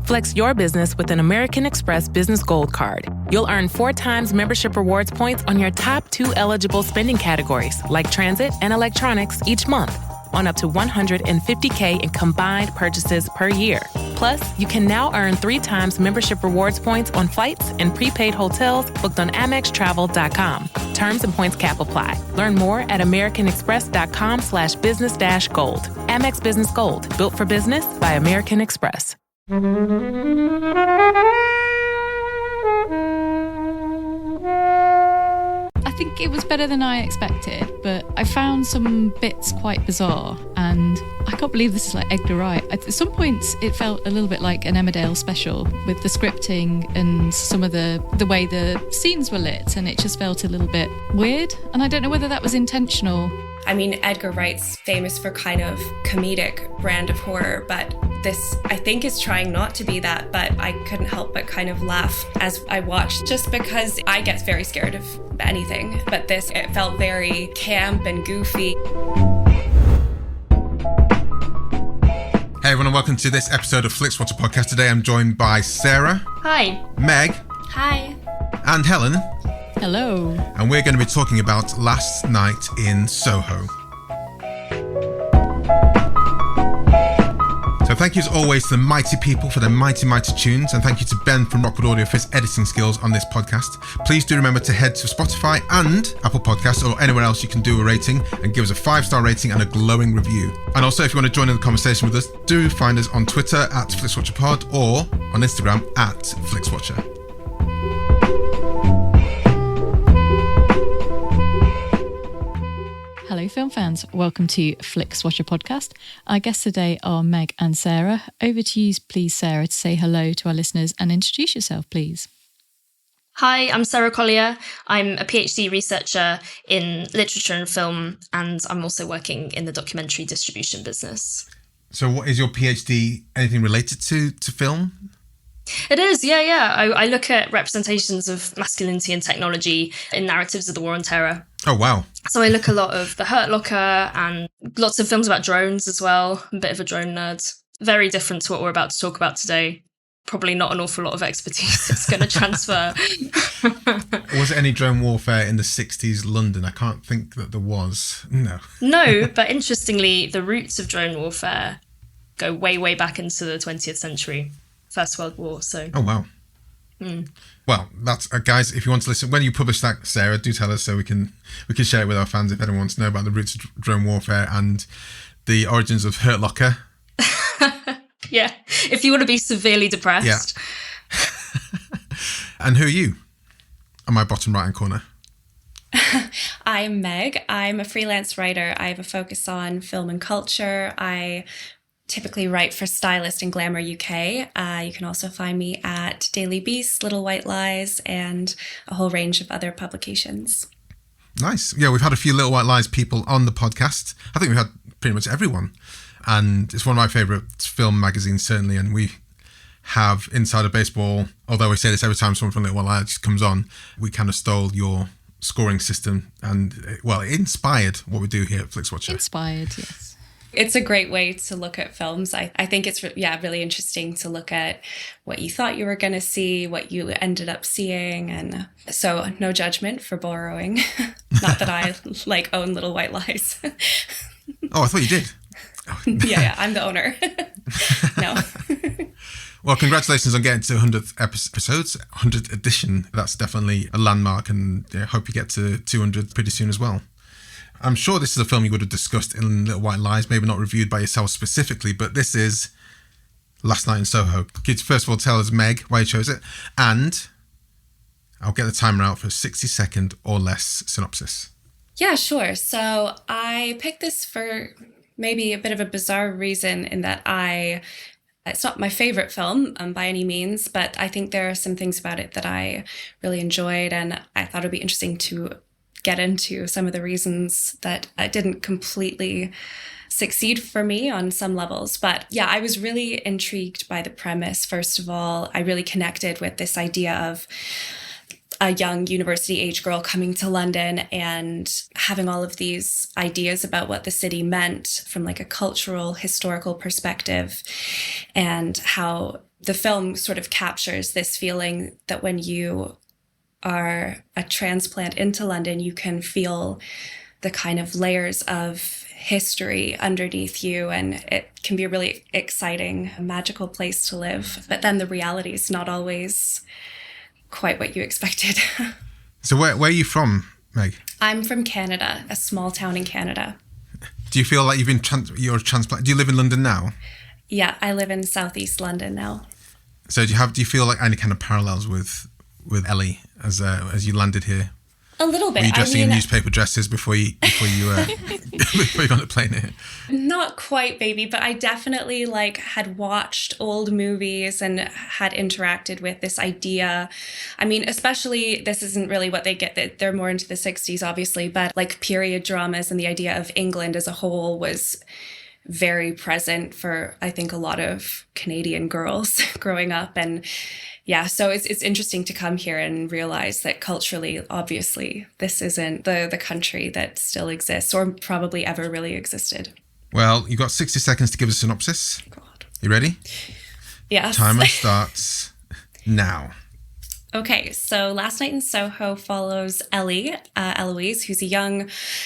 Flex your business with an American Express Business Gold Card. You'll earn 4 times membership rewards points on your top 2 eligible spending categories, like transit and electronics, each month, on up to $150K in combined purchases per year. Plus, you can now earn 3 times membership rewards points on flights and prepaid hotels booked on AmexTravel.com. Terms and points cap apply. Learn more at AmericanExpress.com/business-gold. Amex Business Gold, built for business by American Express. I think it was better than I expected, but I found some bits quite bizarre, and I can't believe this is like Edgar Wright. At some points, it felt a little bit like an Emmerdale special with the scripting and some of the way the scenes were lit, and it just felt a little bit weird, and I don't know whether that was intentional. I mean, Edgar Wright's famous for kind of comedic brand of horror, but this, I think, is trying not to be that, but I couldn't help but kind of laugh as I watched, just because I get very scared of anything. But this, it felt very camp and goofy. Hey everyone, and welcome to this episode of Flixwatcher podcast. Today I'm joined by Sarah. Hi. Meg. Hi. And Helen. Hello. And we're going to be talking about Last Night in Soho. So thank you as always to the mighty people for their mighty tunes, and thank you to Ben from Rockwood Audio for his editing skills on this podcast. Please do remember to head to Spotify and Apple Podcasts or anywhere else you can do a rating and give us a 5-star rating and a glowing review. And also, if you want to join in the conversation with us, do find us on Twitter at FlixWatcherPod or on Instagram at FlixWatcher. Hello film fans, welcome to Flixwatcher podcast. Our guests today are Meg and Sarah. Over to you please, Sarah, to say hello to our listeners and introduce yourself, please. Hi, I'm Sarah Collier. I'm a PhD researcher in literature and film, and I'm also working in the documentary distribution business. So what is your PhD, anything related to film? It is, yeah. I look at representations of masculinity and technology in narratives of the War on Terror. Oh, wow. So I look a lot of The Hurt Locker and lots of films about drones as well. I'm a bit of a drone nerd. Very different to what we're about to talk about today. Probably not an awful lot of expertise it's going to transfer. Was there any drone warfare in the 60s London? I can't think that there was. No. No, but interestingly, the roots of drone warfare go way back into the 20th century. First World War, so... Oh, wow. Well, that's guys, if you want to listen, when you publish that, Sarah, do tell us so we can share it with our fans if anyone wants to know about the roots of drone warfare and the origins of Hurt Locker. Yeah, if you want to be severely depressed. Yeah. And who are you? On my bottom right-hand corner. I'm Meg. I'm a freelance writer. I have a focus on film and culture. I typically write for Stylist and Glamour UK. You can also find me at Daily Beast, Little White Lies, and a whole range of other publications. Nice. Yeah, we've had a few Little White Lies people on the podcast. I think we've had pretty much everyone. And it's one of my favourite film magazines, certainly. And we have Insider Baseball, although we say this every time someone from Little White Lies comes on, we kind of stole your scoring system and, well, it inspired what we do here at Flixwatcher. Inspired, yes. It's a great way to look at films. I think it's really interesting to look at what you thought you were going to see, what you ended up seeing. And so no judgment for borrowing. Not that I own Little White Lies. Oh, I thought you did. Yeah, I'm the owner. No. Well, congratulations on getting to 100th episodes, 100th edition. That's definitely a landmark, and I hope you get to 200 pretty soon as well. I'm sure this is a film you would have discussed in Little White Lies, maybe not reviewed by yourself specifically, but this is Last Night in Soho. Could you first of all tell us, Meg, why you chose it? And I'll get the timer out for a 60-second or less synopsis. Yeah, sure. So I picked this for maybe a bit of a bizarre reason in that it's not my favorite film by any means, but I think there are some things about it that I really enjoyed, and I thought it would be interesting to get into some of the reasons that it didn't completely succeed for me on some levels. But yeah, I was really intrigued by the premise. First of all, I really connected with this idea of a young university age girl coming to London and having all of these ideas about what the city meant from like a cultural, historical perspective, and how The film sort of captures this feeling that when you are a transplant into London, you can feel the kind of layers of history underneath you, and it can be a really exciting, magical place to live. But then the reality is not always quite what you expected. So where are you from, Meg? I'm from Canada, a small town in Canada. Do you feel like you're a transplant? Do you live in London now? Yeah, I live in southeast London now. So do you feel like any kind of parallels with Ellie as you landed here? A little bit. Were you dressing in newspaper dresses before you before you got on the plane here? Not quite, baby, but I definitely had watched old movies and had interacted with this idea. I mean, especially, this isn't really what they get. They're more into the 60s, obviously, but period dramas and the idea of England as a whole was very present for, I think, a lot of Canadian girls growing up. And yeah, so it's interesting to come here and realize that culturally, obviously, this isn't the country that still exists or probably ever really existed. Well, you've got 60 seconds to give us a synopsis. God. You ready? Yes. Timer starts now. Okay, so Last Night in Soho follows Ellie, Eloise, who's a young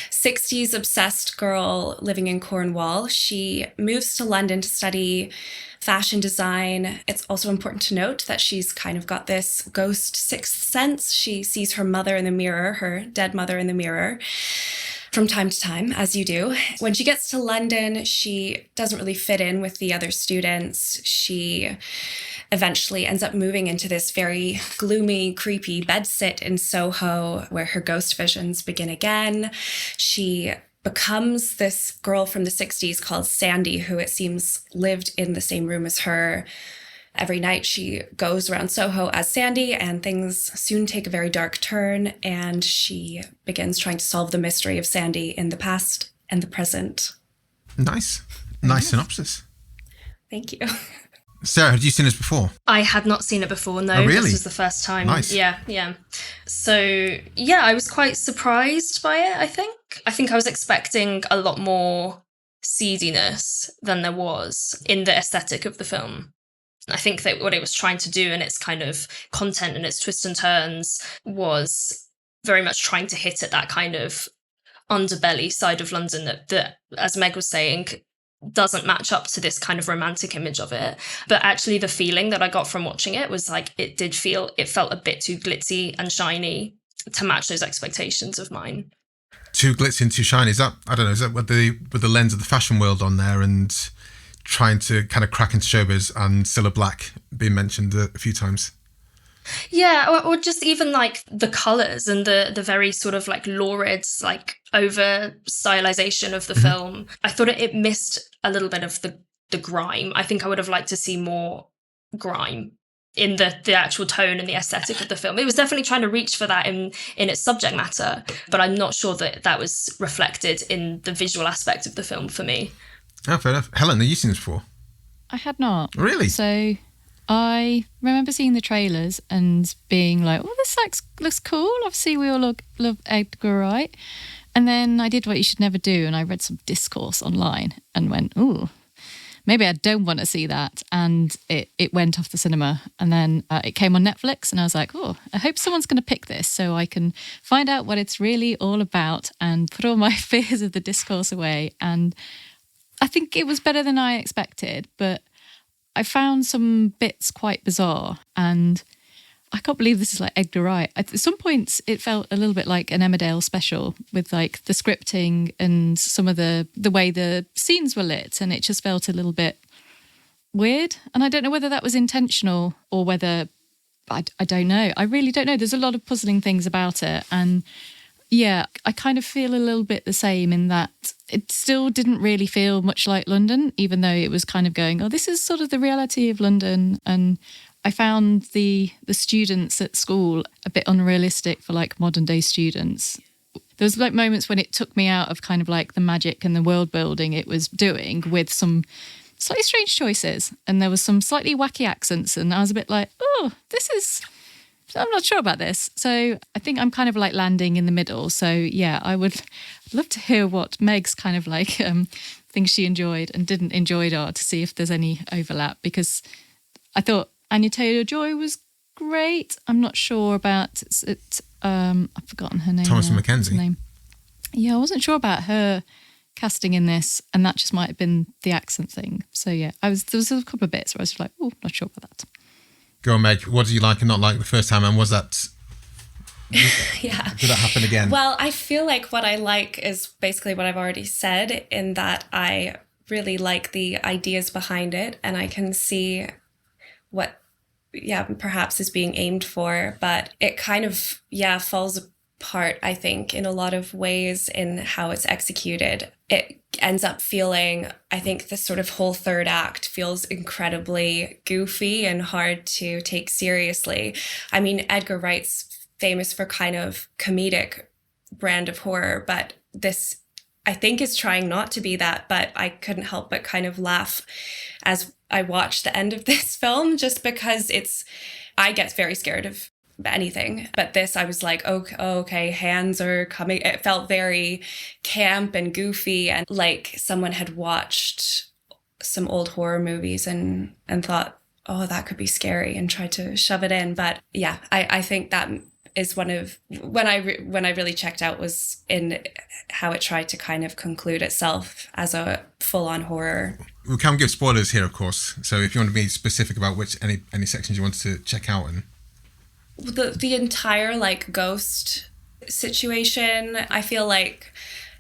60s obsessed girl living in Cornwall. She moves to London to study fashion design. It's also important to note that she's kind of got this ghost sixth sense. She sees her mother in the mirror, her dead mother in the mirror, from time to time, as you do. When she gets to London, she doesn't really fit in with the other students. She eventually ends up moving into this very gloomy, creepy bedsit in Soho, where her ghost visions begin again. She becomes this girl from the 60s called Sandie, who it seems lived in the same room as her. Every night she goes around Soho as Sandie, and things soon take a very dark turn, and she begins trying to solve the mystery of Sandie in the past and the present. Nice synopsis. Thank you. Sarah, had you seen this before? I had not seen it before, no. Oh, really? This was the first time. Nice. Yeah. So, yeah, I was quite surprised by it, I think. I think I was expecting a lot more seediness than there was in the aesthetic of the film. I think that what it was trying to do and its kind of content and its twists and turns was very much trying to hit at that kind of underbelly side of London that as Meg was saying, doesn't match up to this kind of romantic image of it. But actually the feeling that I got from watching it was it felt a bit too glitzy and shiny to match those expectations of mine. Too glitzy and too shiny. Is that with the lens of the fashion world on there and trying to kind of crack into showbiz and Cilla Black being mentioned a few times? Yeah, or just even the colours and the very sort of lurid, over stylization of the film. I thought it missed a little bit of the grime. I think I would have liked to see more grime in the actual tone and the aesthetic of the film. It was definitely trying to reach for that in its subject matter, but I'm not sure that was reflected in the visual aspect of the film for me. Oh, fair enough. Helen, have you seen this before? I had not. Really? So I remember seeing the trailers and being like, oh, this looks cool. Obviously, we all love Edgar Wright. And then I did what you should never do, and I read some discourse online and went, ooh, maybe I don't want to see that. And it went off the cinema. And then it came on Netflix, and I was like, oh, I hope someone's going to pick this so I can find out what it's really all about and put all my fears of the discourse away. And I think it was better than I expected, but I found some bits quite bizarre, and I can't believe this is Edgar Wright. At some points, it felt a little bit like an Emmerdale special with the scripting and some of the way the scenes were lit, and it just felt a little bit weird. And I don't know whether that was intentional or whether, I don't know. I really don't know. There's a lot of puzzling things about it, and yeah, I kind of feel a little bit the same in that it still didn't really feel much like London, even though it was kind of going, oh, this is sort of the reality of London. And I found the students at school a bit unrealistic for modern day students. There was moments when it took me out of kind of the magic and the world building it was doing with some slightly strange choices. And there was some slightly wacky accents. And I was a bit like, oh, I'm not sure about this. So I think I'm kind of landing in the middle. So yeah, I would love to hear what Meg's kind of things she enjoyed and didn't enjoy are, to see if there's any overlap, because I thought Anya Taylor-Joy was great. I'm not sure about I've forgotten her name. Thomasin McKenzie. Yeah, I wasn't sure about her casting in this, and that just might have been the accent thing. So yeah, there was a couple of bits where I was like, oh, not sure about that. Go on, Meg. What did you like and not like the first time, and was that? Yeah. Did that happen again? Well, I feel like what I like is basically what I've already said, in that I really like the ideas behind it, and I can see what, perhaps is being aimed for, but it kind of, falls apart, I think, in a lot of ways in how it's executed. It ends up feeling, I think this sort of whole third act feels incredibly goofy and hard to take seriously. I mean, Edgar Wright's famous for kind of comedic brand of horror, but this, I think, is trying not to be that, but I couldn't help but kind of laugh as I watched the end of this film, just because I get very scared of anything, but this, I was like, okay, hands are coming. It felt very camp and goofy, and like someone had watched some old horror movies and thought, oh, that could be scary, and tried to shove it in. But yeah, I think that is one of when I really checked out was in how it tried to kind of conclude itself as a full-on horror. We can't give spoilers here, of course. So if you want to be specific about which any sections you want to check out in. The entire like ghost situation, I feel like,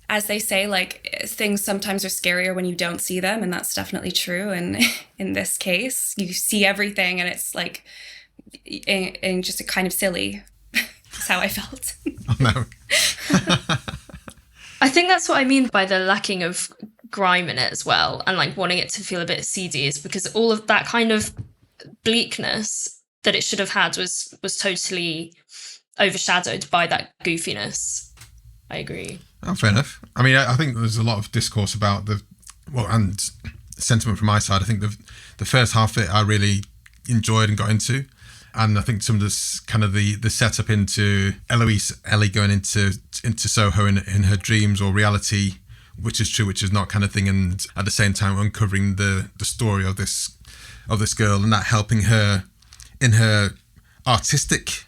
as they say, like things sometimes are scarier when you don't see them, and that's definitely true. And in this case, you see everything, and it's like, and just kind of silly. That's how I felt. Oh no. I think that's what I mean by the lacking of grime in it as well, and like wanting it to feel a bit seedy, is because all of that kind of bleakness that it should have had was totally overshadowed by that goofiness. I agree. Oh, fair enough. I mean, I think there's a lot of discourse about and sentiment from my side. I think the first half of it I really enjoyed and got into. And I think some of this kind of the setup into Ellie going into Soho in her dreams or reality, which is true, which is not, kind of thing, and at the same time uncovering the story of this girl, and that helping her in her artistic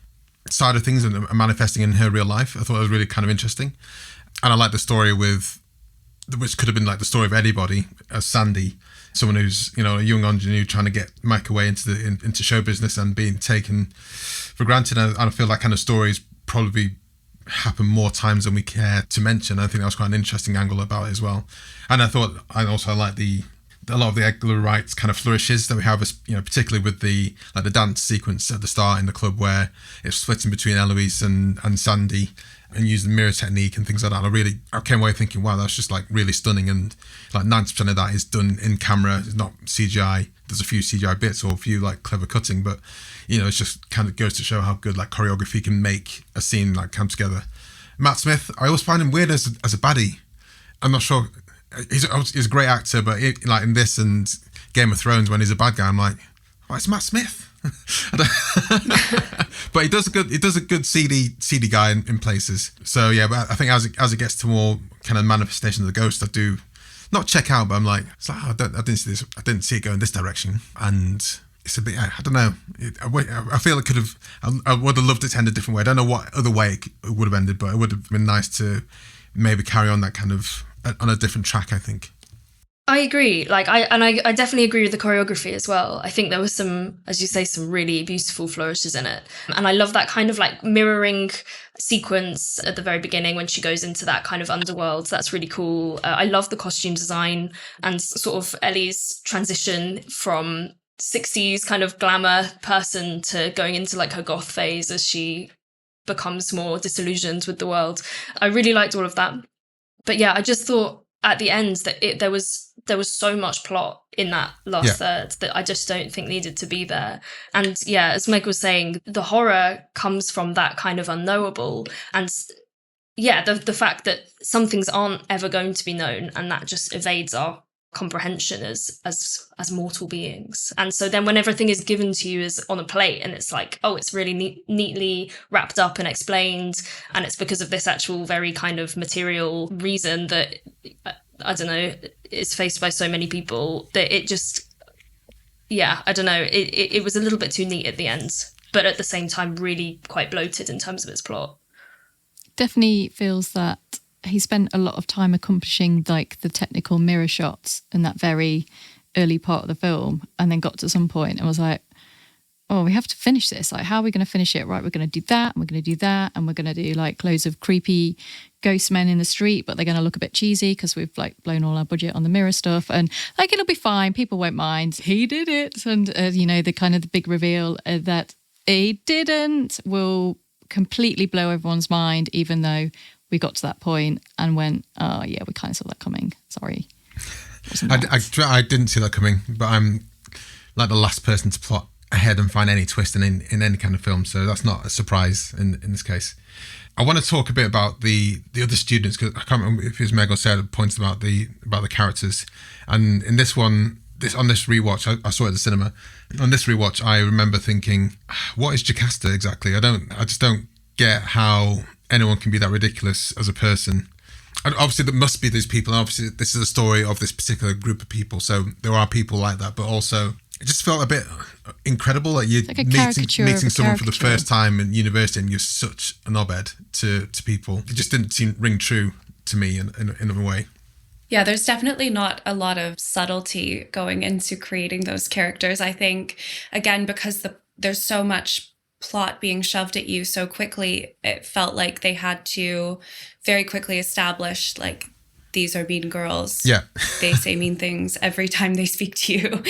side of things and manifesting in her real life. I thought it was really kind of interesting. And I like the story which could have been like the story of anybody, as Sandie, someone who's, a young ingenue trying to make her way into show business and being taken for granted. And I feel that kind of stories probably happen more times than we care to mention. I think that was quite an interesting angle about it as well. And I also like a lot of the Edgar Wright's kind of flourishes that we have, particularly with the dance sequence at the start in the club where it's splitting between Eloise and Sandie, and using the mirror technique and things like that. I came away thinking, wow, that's just like really stunning, and like 90% of that is done in camera. It's not CGI. There's a few CGI bits or a few like clever cutting, but it's just kind of goes to show how good like choreography can make a scene like come together. Matt Smith, I always find him weird as a baddie. I'm not sure. He's a great actor, but like in this and Game of Thrones, when he's a bad guy, I'm like, oh, it's Matt Smith. But he does a good seedy guy in places. So yeah, but I think as it gets to more kind of manifestation of the ghost, I do not check out, but I'm like, I didn't see this. I didn't see it go in this direction, and it's a bit. I don't know. I feel it could have. I would have loved it to end a different way. I don't know what other way it would have ended, but it would have been nice to maybe carry on that kind of on a different track, I think. I agree. I definitely agree with the choreography as well. I think there was some, as you say, some really beautiful flourishes in it. And I love that kind of like mirroring sequence at the very beginning when she goes into that kind of underworld. That's really cool. I love the costume design and sort of Ellie's transition from 60s kind of glamour person to going into like her goth phase as she becomes more disillusioned with the world. I really liked all of that. But yeah, I just thought at the end that there was so much plot in that last third that I just don't think needed to be there. And yeah, as Meg was saying, the horror comes from that kind of unknowable, and yeah, the fact that some things aren't ever going to be known, and that just evades our comprehension as mortal beings. And so then when everything is given to you as on a plate, and it's like, oh, it's really neatly wrapped up and explained, and it's because of this actual very kind of material reason that I don't know is faced by so many people, that it just yeah, I don't know. It was a little bit too neat at the end, but at the same time, really quite bloated in terms of its plot. Definitely feels that he spent a lot of time accomplishing like the technical mirror shots in that very early part of the film, and then got to some point and was like, oh, we have to finish this. Like, how are we going to finish it? Right, we're going to do that, and we're going to do that, and we're going to do like loads of creepy ghost men in the street, but they're going to look a bit cheesy because we've like blown all our budget on the mirror stuff, and like it'll be fine. People won't mind. He did it, and the kind of the big reveal that he didn't will completely blow everyone's mind, even though we got to that point and went, oh yeah, we kind of saw that coming. Sorry. I didn't see that coming, but I'm like the last person to plot ahead and find any twist in any kind of film, so that's not a surprise in this case. I want to talk a bit about the other students, because I can't remember if it was Meg or Sarah that pointed about the characters. And in this one, on this rewatch, I saw it at the cinema. On this rewatch, I remember thinking, what is Jocasta exactly? I just don't get how anyone can be that ridiculous as a person. And obviously, there must be these people, and obviously, this is a story of this particular group of people, so there are people like that, but also it just felt a bit incredible that you're like meeting someone for the first time in university and you're such an knobhead to people. It just didn't ring true to me in a way. Yeah, there's definitely not a lot of subtlety going into creating those characters. I think, again, because there's so much plot being shoved at you so quickly, it felt like they had to very quickly establish, like, these are mean girls. Yeah. They say mean things every time they speak to you.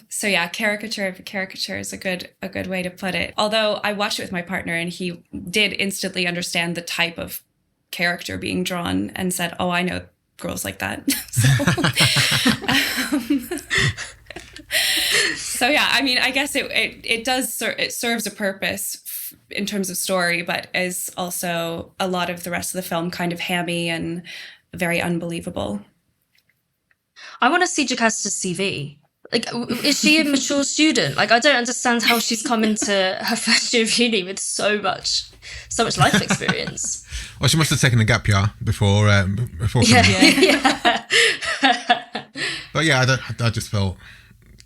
So yeah, caricature of a caricature is a good way to put it. Although I watched it with my partner and he did instantly understand the type of character being drawn and said, oh, I know girls like that. So yeah, I mean, I guess it serves a purpose in terms of story, but is also a lot of the rest of the film kind of hammy and very unbelievable. I want to see Jocasta's CV. Like, is she a mature student? Like, I don't understand how she's come into her first year of uni with so much life experience. Well, she must have taken a gap year before Yeah. But yeah, I just felt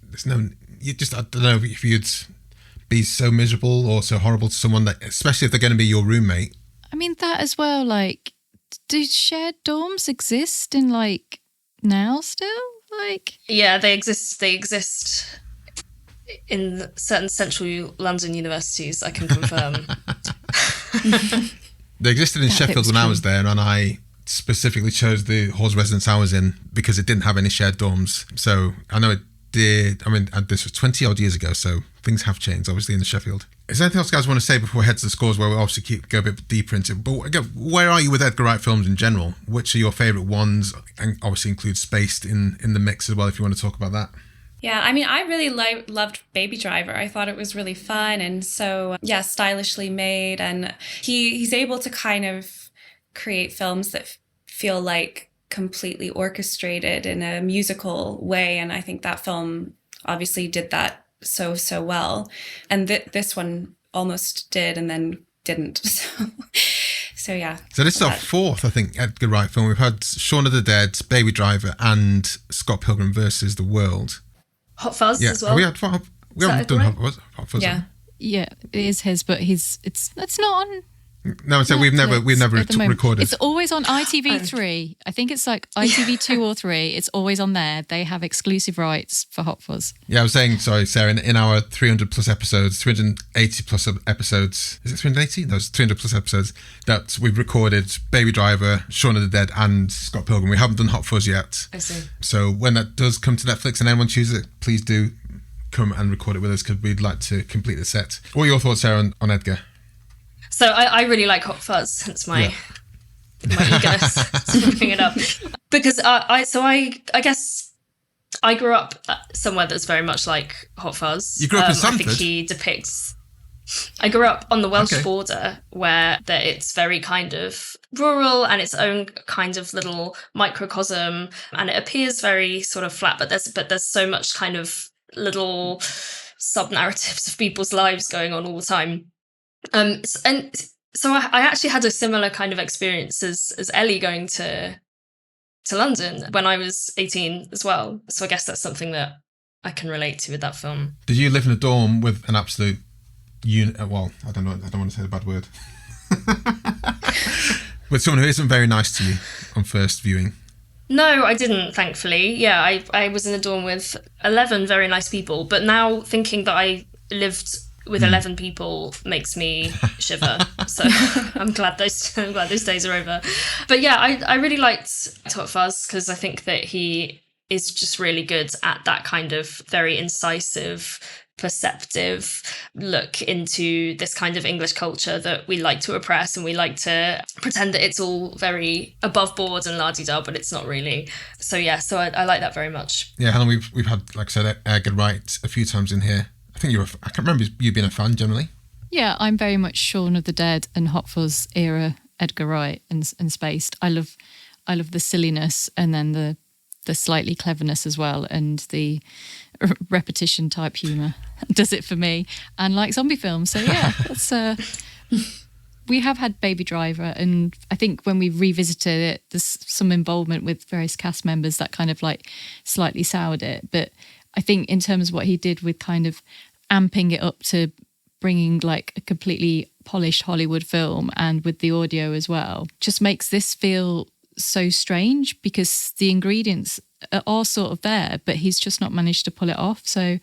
there's no. I don't know if you'd be so miserable or so horrible to someone, that, especially if they're going to be your roommate. I mean, that as well, like, do shared dorms exist in like now still? Like, yeah, they exist in certain central London universities, I can confirm. They existed in Sheffield when I was there, and I specifically chose the hall's residence I was in because it didn't have any shared dorms. So I know it did. I mean, this was 20 odd years ago, so things have changed, obviously, in the Sheffield. Is there anything else you guys want to say before we head to the scores, where we obviously go a bit deeper into it? But again, where are you with Edgar Wright films in general? Which are your favourite ones? And obviously include Spaced in the mix as well, if you want to talk about that. Yeah, I mean, I really loved Baby Driver. I thought it was really fun and so, stylishly made. And he's able to kind of create films that feel like completely orchestrated in a musical way. And I think that film obviously did that so well. And this one almost did and then didn't. So yeah. So this is our fourth, I think, Edgar Wright film. We've had Shaun of the Dead, Baby Driver, and Scott Pilgrim versus the World. Hot Fuzz as well. We haven't done Hot Fuzz. Yeah, it is his, but it's not on. No, so we've never recorded. It's always on ITV3. I think it's like ITV2 or 3. It's always on there. They have exclusive rights for Hot Fuzz. Yeah, I was saying, sorry, Sarah, in our 300 plus episodes, 380 plus episodes, is it 380? No, it's 300 plus episodes that we've recorded Baby Driver, Shaun of the Dead, and Scott Pilgrim. We haven't done Hot Fuzz yet. I see. So when that does come to Netflix and anyone chooses it, please do come and record it with us because we'd like to complete the set. What are your thoughts, Sarah, on Edgar? So I really like Hot Fuzz, hence my eagerness to bring it up. Because I guess I grew up somewhere that's very much like Hot Fuzz. You grew up in Sandford? I think he depicts... I grew up on the Welsh border where it's very kind of rural and its own kind of little microcosm, and it appears very sort of flat, but there's so much kind of little sub-narratives of people's lives going on all the time. And so I actually had a similar kind of experience as Ellie going to London when I was 18 as well. So I guess that's something that I can relate to with that film. Did you live in a dorm with an absolute well, I don't want to say the bad word. With someone who isn't very nice to you on first viewing? No, I didn't, thankfully. Yeah, I was in a dorm with 11 very nice people, but now thinking that I lived with 11 people makes me shiver. So I'm glad those days are over. But yeah, I really liked Hot Fuzz because I think that he is just really good at that kind of very incisive, perceptive look into this kind of English culture that we like to oppress, and we like to pretend that it's all very above board and la-di-da, but it's not really. So yeah, so I like that very much. Yeah, Helen, we've had, like I said, Edgar Wright a few times in here. I think I can't remember you being a fan generally. Yeah, I'm very much Shaun of the Dead and Hot Fuzz era Edgar Wright and Spaced. I love the silliness and then the slightly cleverness as well, and the repetition type humour does it for me. And like zombie films, so yeah, that's we have had Baby Driver, and I think when we revisited it, there's some involvement with various cast members that kind of like slightly soured it. But I think in terms of what he did with kind of amping it up to bringing like a completely polished Hollywood film, and with the audio as well, just makes this feel so strange because the ingredients are all sort of there, but he's just not managed to pull it off. So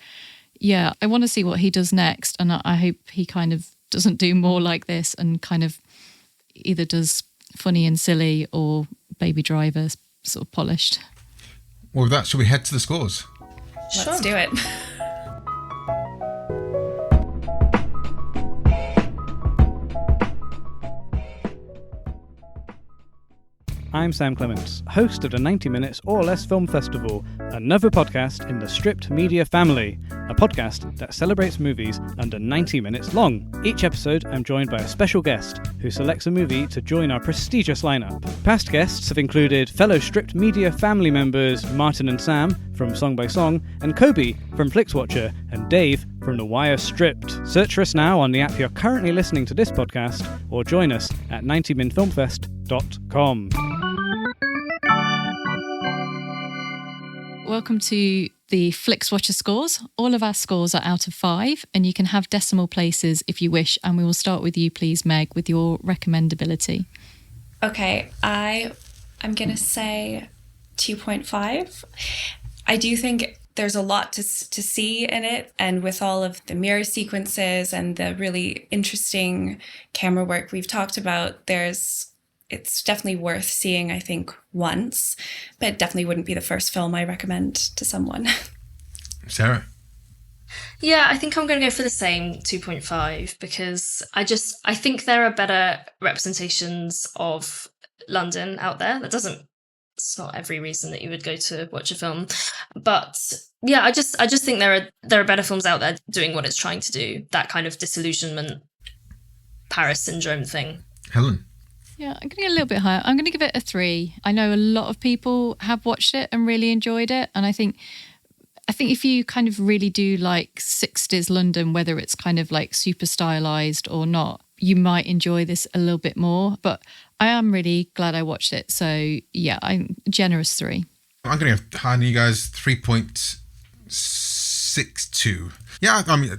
yeah, I want to see what he does next, and I hope he kind of doesn't do more like this and kind of either does funny and silly or Baby Driver sort of polished. Well, with that, shall we head to the scores? Let's do it. I'm Sam Clements, host of the 90 Minutes or Less Film Festival, another podcast in the Stripped Media family, a podcast that celebrates movies under 90 minutes long. Each episode, I'm joined by a special guest who selects a movie to join our prestigious lineup. Past guests have included fellow Stripped Media family members Martin and Sam from Song by Song, and Kobe from Flixwatcher, and Dave from The Wire Stripped. Search for us now on the app you're currently listening to this podcast, or join us at 90minfilmfest.com. Welcome to the Flixwatcher scores. All of our scores are out of 5, and you can have decimal places if you wish. And we will start with you, please, Meg, with your recommendability. Okay, I'm going to say 2.5. I do think there's a lot to see in it, and with all of the mirror sequences and the really interesting camera work we've talked about, it's definitely worth seeing, I think, once, but it definitely wouldn't be the first film I recommend to someone. Sarah? Yeah, I think I'm going to go for the same 2.5 because I think there are better representations of London out there. It's not every reason that you would go to watch a film, but yeah, I just think there are better films out there doing what it's trying to do, that kind of disillusionment, Paris syndrome thing. Helen? Yeah, I'm going to get a little bit higher. I'm going to give it a 3. I know a lot of people have watched it and really enjoyed it, and I think if you kind of really do like 60s London, whether it's kind of like super stylized or not, you might enjoy this a little bit more. But I am really glad I watched it. So yeah, I'm generous 3. I'm going to go higher than you guys, 3.62. Yeah, I mean,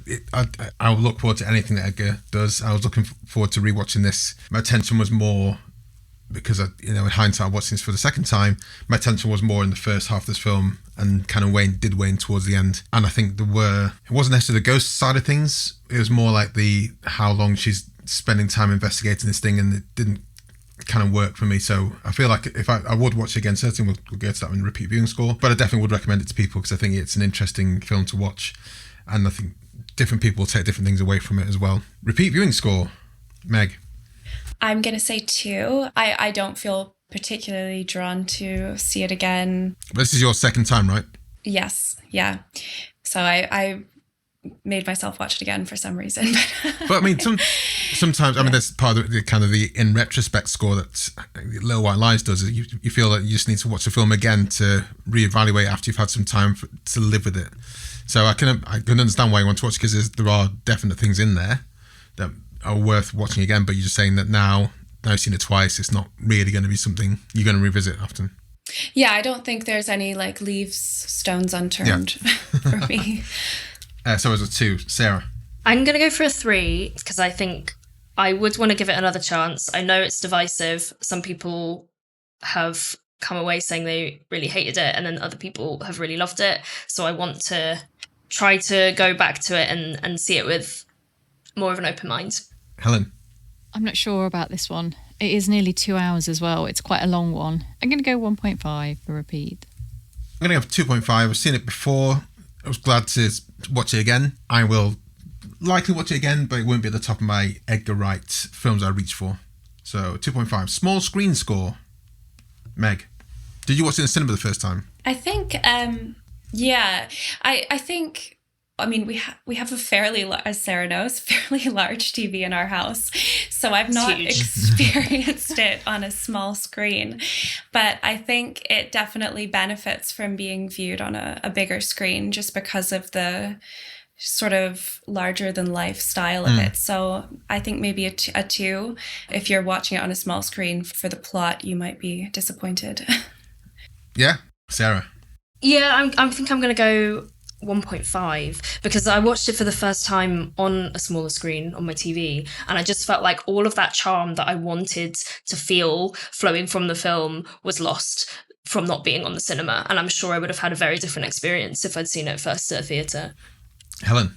I will look forward to anything that Edgar does. I was looking forward to rewatching this. My attention was more, because in hindsight, watching this for the second time, my attention was more in the first half of this film and kind of wane towards the end. And I think it wasn't necessarily the ghost side of things. It was more like how long she's spending time investigating this thing, and it didn't kind of work for me. So I feel like if I would watch it again, certainly we'll go to that in the repeat viewing score, but I definitely would recommend it to people because I think it's an interesting film to watch, and I think different people will take different things away from it as well. Repeat viewing score, Meg? I'm going to say 2. I don't feel particularly drawn to see it again. This is your second time, right? Yes, yeah. So I made myself watch it again for some reason. But I mean, sometimes, I mean, that's part of the kind of the in retrospect score that Little White Lies does. You feel that you just need to watch the film again to reevaluate after you've had some time to live with it. So I can understand why you want to watch it, because there are definite things in there that are worth watching again. But you're just saying that now you've seen it twice, it's not really going to be something you're going to revisit often. Yeah, I don't think there's any like leaves stones unturned for me. So it was a 2. Sarah? I'm going to go for a 3 because I think I would want to give it another chance. I know it's divisive. Some people have come away saying they really hated it, and then other people have really loved it. So I want to try to go back to it and see it with more of an open mind. Helen? I'm not sure about this one. It is nearly 2 hours as well. It's quite a long one. I'm going to go 1.5 for repeat. I'm going to go for 2.5. I've seen it before. I was glad to watch it again. I will likely watch it again, but it won't be at the top of my Edgar Wright films I reach for. So 2.5. Small screen score. Meg, did you watch it in the cinema the first time? I think, I think, I mean, we have a fairly, as Sarah knows, fairly large TV in our house. So I've not experienced it on a small screen. But I think it definitely benefits from being viewed on a bigger screen just because of the sort of larger than life style of it. So I think maybe a 2. If you're watching it on a small screen for the plot, you might be disappointed. Yeah. Sarah? Yeah, I think I'm going to go 1.5 because I watched it for the first time on a smaller screen on my TV, and I just felt like all of that charm that I wanted to feel flowing from the film was lost from not being on the cinema, and I'm sure I would have had a very different experience if I'd seen it first at a theatre. Helen?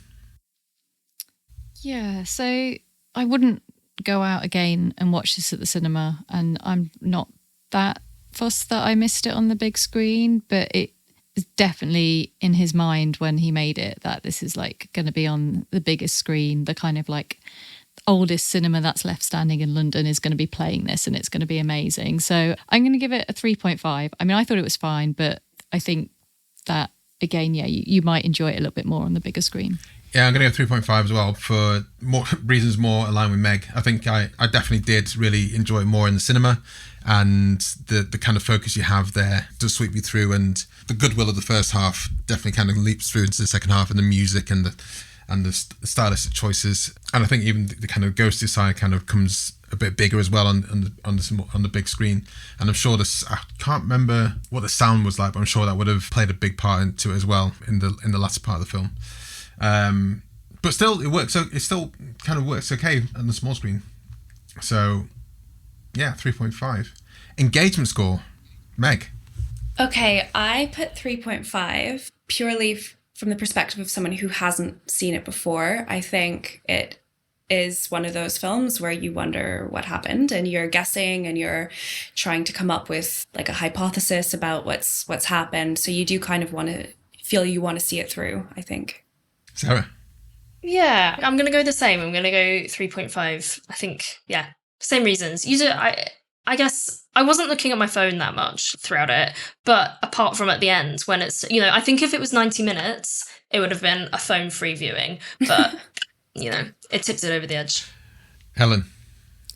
Yeah, so I wouldn't go out again and watch this at the cinema, and I'm not that fussed that I missed it on the big screen, but it is definitely in his mind when he made it that this is like going to be on the biggest screen. The kind of like oldest cinema that's left standing in London is going to be playing this, and it's going to be amazing. So I'm going to give it a 3.5. I mean, I thought it was fine, but I think that again, yeah, you might enjoy it a little bit more on the bigger screen. Yeah, I'm going to go 3.5 as well for more reasons more aligned with Meg. I think I definitely did really enjoy it more in the cinema, and the kind of focus you have there does sweep you through, and the goodwill of the first half definitely kind of leaps through into the second half, and the music and the stylistic choices. And I think even the kind of ghosty side kind of comes a bit bigger as well on the big screen. And I'm sure I can't remember what the sound was like, but I'm sure that would have played a big part into it as well in the latter part of the film. But still, it works. It still kind of works okay on the small screen. So, yeah, 3.5. Engagement score, Meg. Okay, I put 3.5 purely from the perspective of someone who hasn't seen it before. I think it is one of those films where you wonder what happened, and you're guessing and you're trying to come up with like a hypothesis about what's happened. So you do kind of want to see it through, I think. Sarah? Yeah, I'm going to go the same. I'm going to go 3.5. I think, yeah, same reasons. I guess I wasn't looking at my phone that much throughout it, but apart from at the end when it's, I think if it was 90 minutes, it would have been a phone-free viewing, but, it tipped it over the edge. Helen?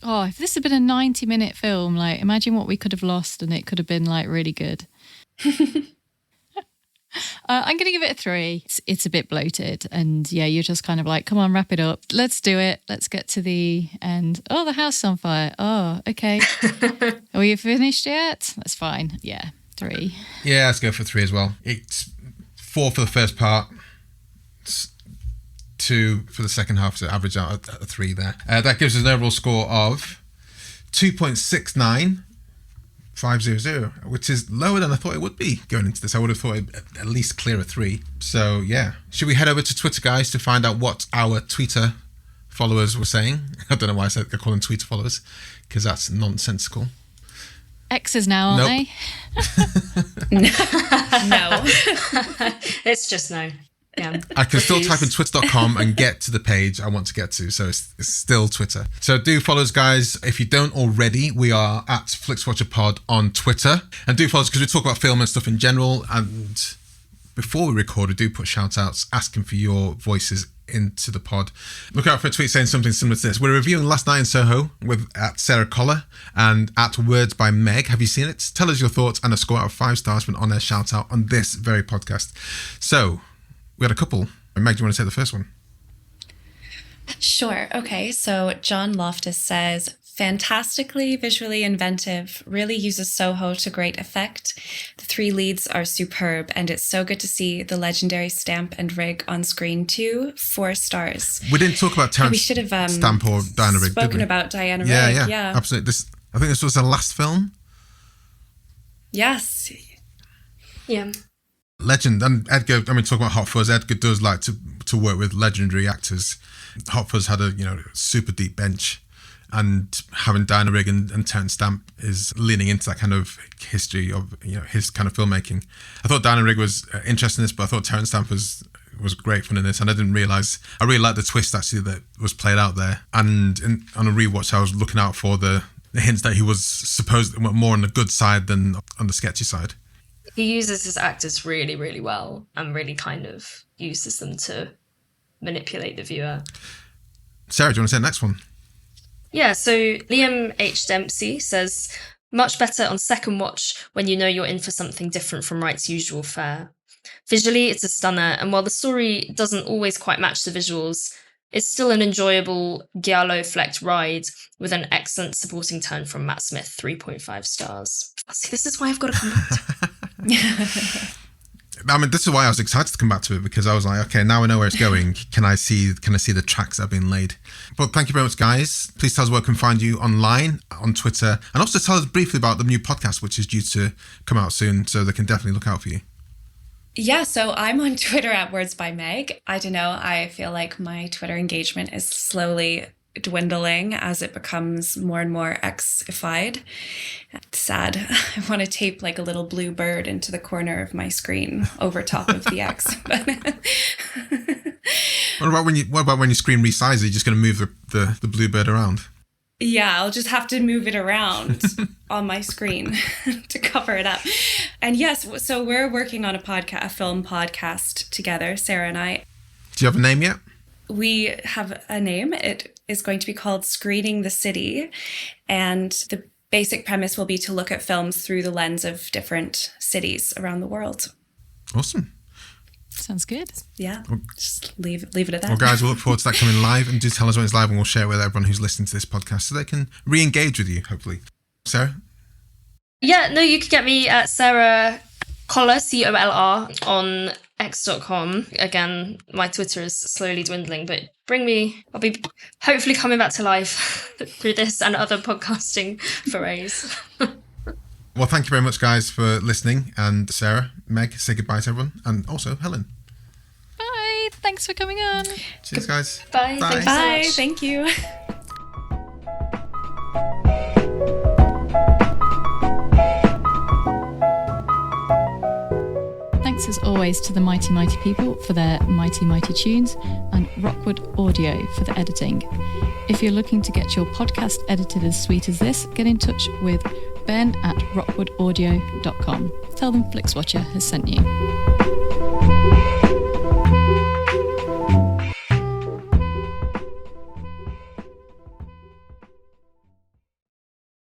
Oh, if this had been a 90-minute film, like, imagine what we could have lost, and it could have been, like, really good. I'm going to give it a 3. It's a bit bloated, and yeah, you're just kind of like, come on, wrap it up. Let's do it. Let's get to the end. Oh, the house is on fire. Oh, okay. Are we finished yet? That's fine. Yeah, 3. Yeah, let's go for 3 as well. It's 4 for the first part, 2 for the second half, so average out at a 3 there. That gives us an overall score of 2.69. 500, which is lower than I thought it would be going into this. I would have thought it'd at least clear a 3. So yeah, should we head over to Twitter, guys, to find out what our Twitter followers were saying? I don't know why I call them Twitter followers, because that's nonsensical. X's now, aren't they? No. It's just no. Yeah. I can still type in twitter.com and get to the page I want to get to, so it's still Twitter. So do follow us, guys. If you don't already, we are at Flixwatcher Pod on Twitter. And do follow us because we talk about film and stuff in general. And before we record, we do put shout-outs asking for your voices into the pod. Look out for a tweet saying something similar to this. We're reviewing Last Night in Soho at Sarah Collier and at Words by Meg. Have you seen it? Tell us your thoughts and a score out of 5 stars for an on-air shout-out on this very podcast. So we had a couple. Meg, do you want to say the first one? Sure. Okay. So John Loftus says, fantastically visually inventive, really uses Soho to great effect. The 3 leads are superb, and it's so good to see the legendary Stamp and Rigg on screen too. 4 stars. We didn't talk about Terence we should have Stamp or Diana Rigg, did spoken we? about Diana Rigg. Yeah, absolutely. I think this was her last film. Yes. Yeah. Legend. And Edgar, I mean, talking about Hot Fuzz, Edgar does like to work with legendary actors. Hot Fuzz had a super deep bench, and having Diana Rigg and Terence Stamp is leaning into that kind of history of his kind of filmmaking. I thought Diana Rigg was interesting in this, but I thought Terence Stamp was great fun in this, and I didn't realise. I really liked the twist actually that was played out there. And on a rewatch, I was looking out for the hints that he was supposed more on the good side than on the sketchy side. He uses his actors really, really well, and really kind of uses them to manipulate the viewer. Sarah, do you want to say the next one? Yeah, so Liam H. Dempsey says, much better on second watch when you know you're in for something different from Wright's usual fare. Visually, it's a stunner, and while the story doesn't always quite match the visuals, it's still an enjoyable giallo-flecked ride with an excellent supporting turn from Matt Smith, 3.5 stars. See, this is why I've got to come back to I mean, this is why I was excited to come back to it, because I was like, okay, now I know where it's going. Can I see the tracks that have been laid? But thank you very much, guys. Please tell us where we can find you online, on Twitter, and also tell us briefly about the new podcast, which is due to come out soon, so they can definitely look out for you. Yeah, so I'm on Twitter at Words by Meg. I don't know, I feel like my Twitter engagement is slowly dwindling as it becomes more and more X-ified. It's sad. I want to tape like a little blue bird into the corner of my screen over top of the X. What about when your screen resizes? You're just going to move the blue bird around? Yeah, I'll just have to move it around on my screen to cover it up. And yes, so we're working on a film podcast together, Sarah and I. Do you have a name yet? We have a name. It is going to be called Screening the City. And the basic premise will be to look at films through the lens of different cities around the world. Awesome. Sounds good. Yeah, just leave it at that. Well, guys, we'll look forward to that coming live, and do tell us when it's live, and we'll share it with everyone who's listening to this podcast so they can re-engage with you, hopefully. Sarah? Yeah, no, you could get me at Sarah Collier, Colr, on x.com. Again, my Twitter is slowly dwindling, but I'll be hopefully coming back to life through this and other podcasting forays. Well, thank you very much, guys, for listening. And Sarah, Meg, say goodbye to everyone. And also Helen. Bye. Thanks for coming on. Cheers, guys. Bye. Bye. Bye. Thank you. Thanks as always to the Mighty Mighty people for their mighty mighty tunes, and Rockwood Audio for the editing. If you're looking to get your podcast edited as sweet as this, get in touch with Ben at rockwoodaudio.com. Tell them Flixwatcher has sent you.